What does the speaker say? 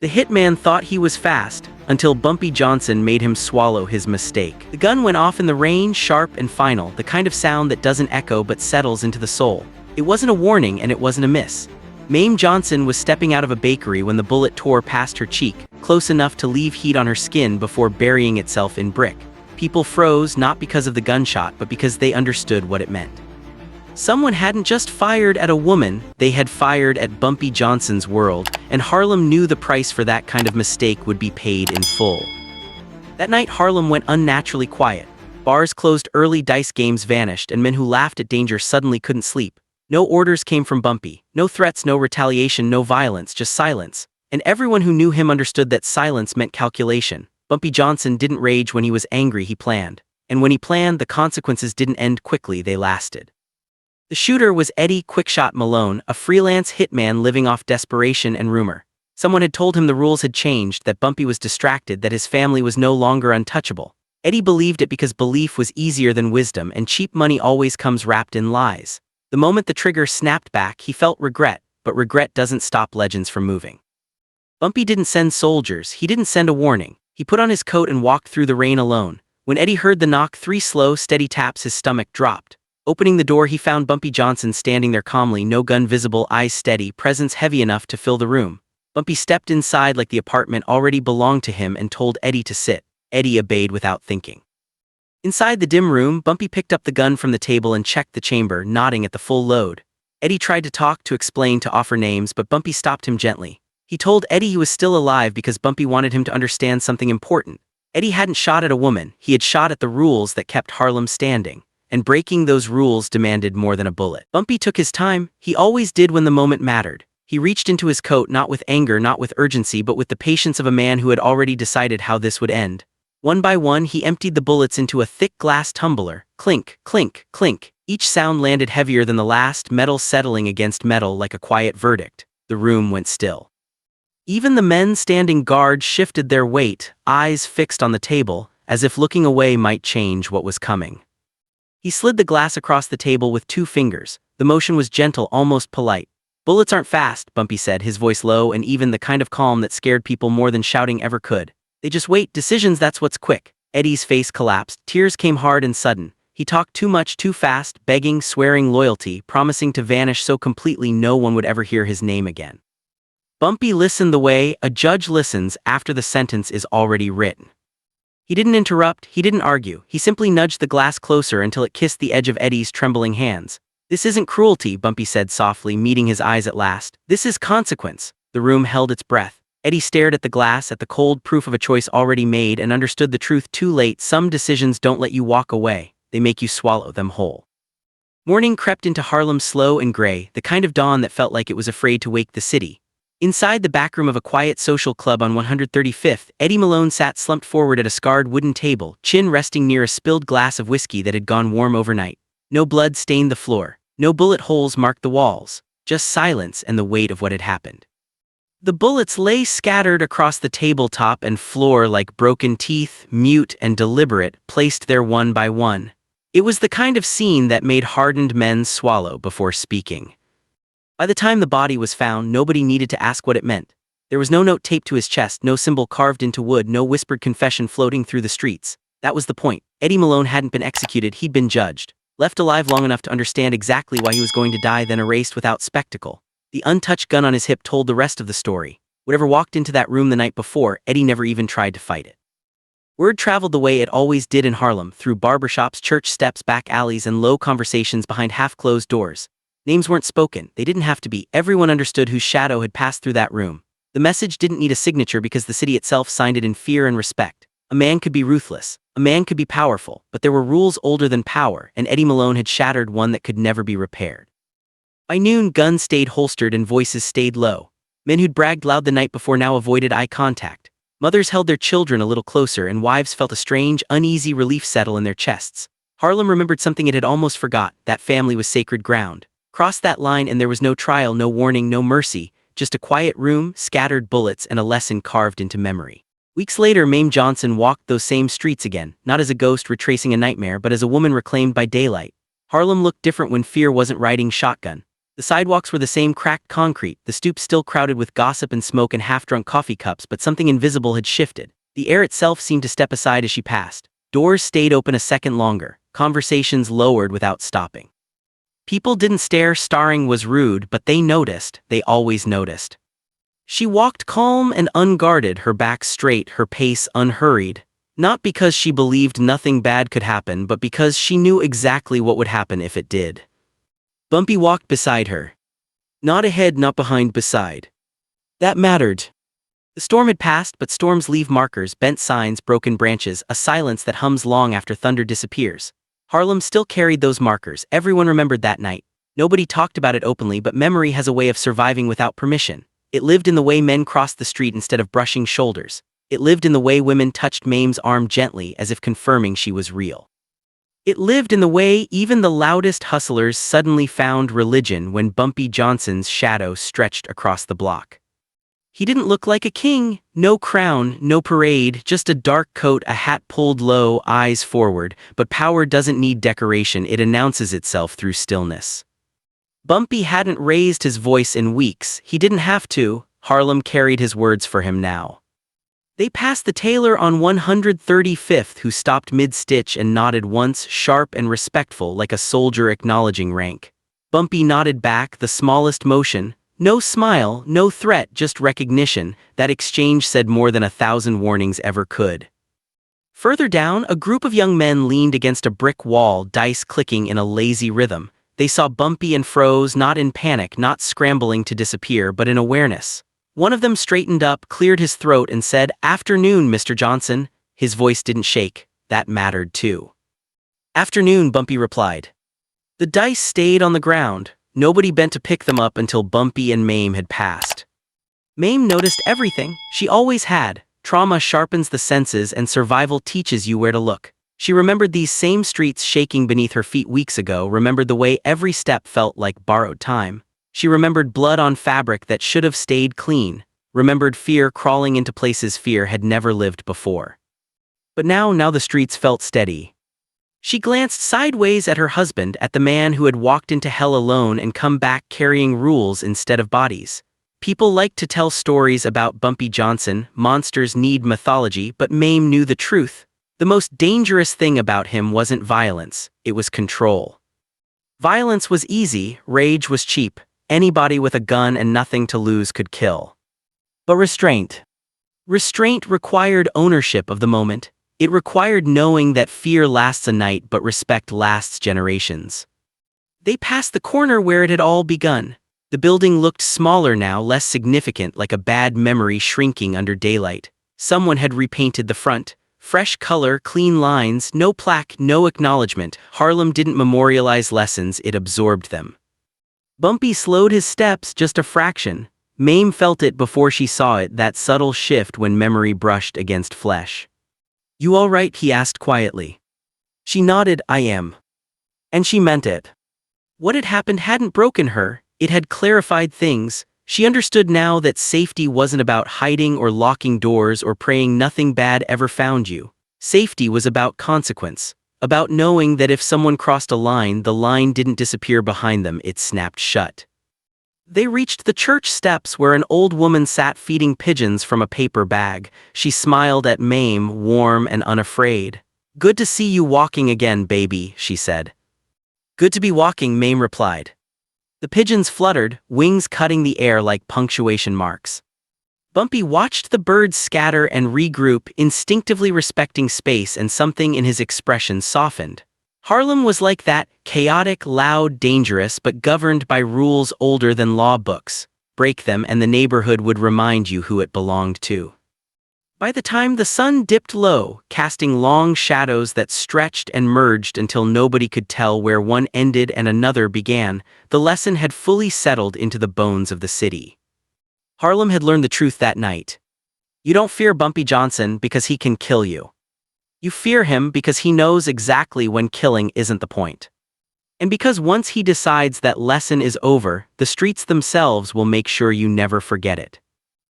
The hitman thought he was fast, until Bumpy Johnson made him swallow his mistake. The gun went off in the rain, sharp and final, the kind of sound that doesn't echo but settles into the soul. It wasn't a warning and it wasn't a miss. Mayme Johnson was stepping out of a bakery when the bullet tore past her cheek, close enough to leave heat on her skin before burying itself in brick. People froze not because of the gunshot but because they understood what it meant. Someone hadn't just fired at a woman, they had fired at Bumpy Johnson's world, and Harlem knew the price for that kind of mistake would be paid in full. That night Harlem went unnaturally quiet. Bars closed early, dice games vanished, and men who laughed at danger suddenly couldn't sleep. No orders came from Bumpy, no threats, no retaliation, no violence, just silence. And everyone who knew him understood that silence meant calculation. Bumpy Johnson didn't rage when he was angry, he planned. And when he planned, the consequences didn't end quickly, they lasted. The shooter was Eddie "Quickshot" Malone, a freelance hitman living off desperation and rumor. Someone had told him the rules had changed, that Bumpy was distracted, that his family was no longer untouchable. Eddie believed it because belief was easier than wisdom, and cheap money always comes wrapped in lies. The moment the trigger snapped back, he felt regret, but regret doesn't stop legends from moving. Bumpy didn't send soldiers, he didn't send a warning. He put on his coat and walked through the rain alone. When Eddie heard the knock, 3 slow, steady taps, his stomach dropped. Opening the door, he found Bumpy Johnson standing there calmly, no gun visible, eyes steady, presence heavy enough to fill the room. Bumpy stepped inside like the apartment already belonged to him and told Eddie to sit. Eddie obeyed without thinking. Inside the dim room, Bumpy picked up the gun from the table and checked the chamber, nodding at the full load. Eddie tried to talk, to explain, to offer names, but Bumpy stopped him gently. He told Eddie he was still alive because Bumpy wanted him to understand something important. Eddie hadn't shot at a woman, he had shot at the rules that kept Harlem standing. And breaking those rules demanded more than a bullet. Bumpy took his time, he always did when the moment mattered. He reached into his coat, not with anger, not with urgency, but with the patience of a man who had already decided how this would end. One by one, he emptied the bullets into a thick glass tumbler. Clink, clink, clink. Each sound landed heavier than the last, metal settling against metal like a quiet verdict. The room went still. Even the men standing guard shifted their weight, eyes fixed on the table, as if looking away might change what was coming. He slid the glass across the table with 2 fingers. The motion was gentle, almost polite. "Bullets aren't fast," Bumpy said, his voice low and even, the kind of calm that scared people more than shouting ever could. "They just wait. Decisions, that's what's quick." Eddie's face collapsed. Tears came hard and sudden. He talked too much, too fast, begging, swearing loyalty, promising to vanish so completely no one would ever hear his name again. Bumpy listened the way a judge listens after the sentence is already written. He didn't interrupt, he didn't argue, he simply nudged the glass closer until it kissed the edge of Eddie's trembling hands. "This isn't cruelty," Bumpy said softly, meeting his eyes at last. "This is consequence." The room held its breath. Eddie stared at the glass, at the cold proof of a choice already made, and understood the truth too late. Some decisions don't let you walk away, they make you swallow them whole. Morning crept into Harlem, slow and gray, the kind of dawn that felt like it was afraid to wake the city. Inside the backroom of a quiet social club on 135th, Eddie Malone sat slumped forward at a scarred wooden table, chin resting near a spilled glass of whiskey that had gone warm overnight. No blood stained the floor, no bullet holes marked the walls, just silence and the weight of what had happened. The bullets lay scattered across the tabletop and floor like broken teeth, mute and deliberate, placed there one by one. It was the kind of scene that made hardened men swallow before speaking. By the time the body was found, nobody needed to ask what it meant. There was no note taped to his chest, no symbol carved into wood, no whispered confession floating through the streets. That was the point. Eddie Malone hadn't been executed, he'd been judged. Left alive long enough to understand exactly why he was going to die, then erased without spectacle. The untouched gun on his hip told the rest of the story. Whatever walked into that room the night before, Eddie never even tried to fight it. Word traveled the way it always did in Harlem, through barbershops, church steps, back alleys, and low conversations behind half-closed doors. Names weren't spoken, they didn't have to be. Everyone understood whose shadow had passed through that room. The message didn't need a signature because the city itself signed it in fear and respect. A man could be ruthless, a man could be powerful, but there were rules older than power, and Eddie Malone had shattered one that could never be repaired. By noon, guns stayed holstered and voices stayed low. Men who'd bragged loud the night before now avoided eye contact. Mothers held their children a little closer, and wives felt a strange, uneasy relief settle in their chests. Harlem remembered something it had almost forgot: that family was sacred ground. Crossed that line and there was no trial, no warning, no mercy, just a quiet room, scattered bullets, and a lesson carved into memory. Weeks later, Mayme Johnson walked those same streets again, not as a ghost retracing a nightmare, but as a woman reclaimed by daylight. Harlem looked different when fear wasn't riding shotgun. The sidewalks were the same cracked concrete, the stoops still crowded with gossip and smoke and half-drunk coffee cups, but something invisible had shifted. The air itself seemed to step aside as she passed. Doors stayed open a second longer, conversations lowered without stopping. People didn't stare, staring was rude, but they noticed, they always noticed. She walked calm and unguarded, her back straight, her pace unhurried. Not because she believed nothing bad could happen, but because she knew exactly what would happen if it did. Bumpy walked beside her. Not ahead, not behind, beside. That mattered. The storm had passed, but storms leave markers, bent signs, broken branches, a silence that hums long after thunder disappears. Harlem still carried those markers. Everyone remembered that night. Nobody talked about it openly, but memory has a way of surviving without permission. It lived in the way men crossed the street instead of brushing shoulders. It lived in the way women touched Mayme's arm gently, as if confirming she was real. It lived in the way even the loudest hustlers suddenly found religion when Bumpy Johnson's shadow stretched across the block. He didn't look like a king, no crown, no parade, just a dark coat, a hat pulled low, eyes forward, but power doesn't need decoration, it announces itself through stillness. Bumpy hadn't raised his voice in weeks, he didn't have to, Harlem carried his words for him now. They passed the tailor on 135th, who stopped mid-stitch and nodded once, sharp and respectful like a soldier acknowledging rank. Bumpy nodded back, the smallest motion. No smile, no threat, just recognition. That exchange said more than 1,000 warnings ever could. Further down, a group of young men leaned against a brick wall, dice clicking in a lazy rhythm. They saw Bumpy and froze, not in panic, not scrambling to disappear, but in awareness. One of them straightened up, cleared his throat, and said, "Afternoon, Mr. Johnson." His voice didn't shake. That mattered too. "Afternoon," Bumpy replied. The dice stayed on the ground. Nobody bent to pick them up until Bumpy and Mayme had passed. Mayme noticed everything. She always had. Trauma sharpens the senses and survival teaches you where to look. She remembered these same streets shaking beneath her feet weeks ago, remembered the way every step felt like borrowed time. She remembered blood on fabric that should have stayed clean, remembered fear crawling into places fear had never lived before. But now the streets felt steady. She glanced sideways at her husband, at the man who had walked into hell alone and come back carrying rules instead of bodies. People like to tell stories about Bumpy Johnson, monsters need mythology, but Mayme knew the truth. The most dangerous thing about him wasn't violence, it was control. Violence was easy, rage was cheap. Anybody with a gun and nothing to lose could kill. But restraint. Restraint required ownership of the moment. It required knowing that fear lasts a night but respect lasts generations. They passed the corner where it had all begun. The building looked smaller now, less significant, like a bad memory shrinking under daylight. Someone had repainted the front. Fresh color, clean lines, no plaque, no acknowledgement. Harlem didn't memorialize lessons, it absorbed them. Bumpy slowed his steps just a fraction. Mayme felt it before she saw it, that subtle shift when memory brushed against flesh. "You all right?" he asked quietly. She nodded, "I am." And she meant it. What had happened hadn't broken her, it had clarified things. She understood now that safety wasn't about hiding or locking doors or praying nothing bad ever found you. Safety was about consequence. About knowing that if someone crossed a line, the line didn't disappear behind them, it snapped shut. They reached the church steps where an old woman sat feeding pigeons from a paper bag. She smiled at Mayme, warm and unafraid. "Good to see you walking again, baby," she said. "Good to be walking," Mayme replied. The pigeons fluttered, wings cutting the air like punctuation marks. Bumpy watched the birds scatter and regroup, instinctively respecting space, and something in his expression softened. Harlem was like that, chaotic, loud, dangerous, but governed by rules older than law books. Break them and the neighborhood would remind you who it belonged to. By the time the sun dipped low, casting long shadows that stretched and merged until nobody could tell where one ended and another began, the lesson had fully settled into the bones of the city. Harlem had learned the truth that night. You don't fear Bumpy Johnson because he can kill you. You fear him because he knows exactly when killing isn't the point. And because once he decides that lesson is over, the streets themselves will make sure you never forget it.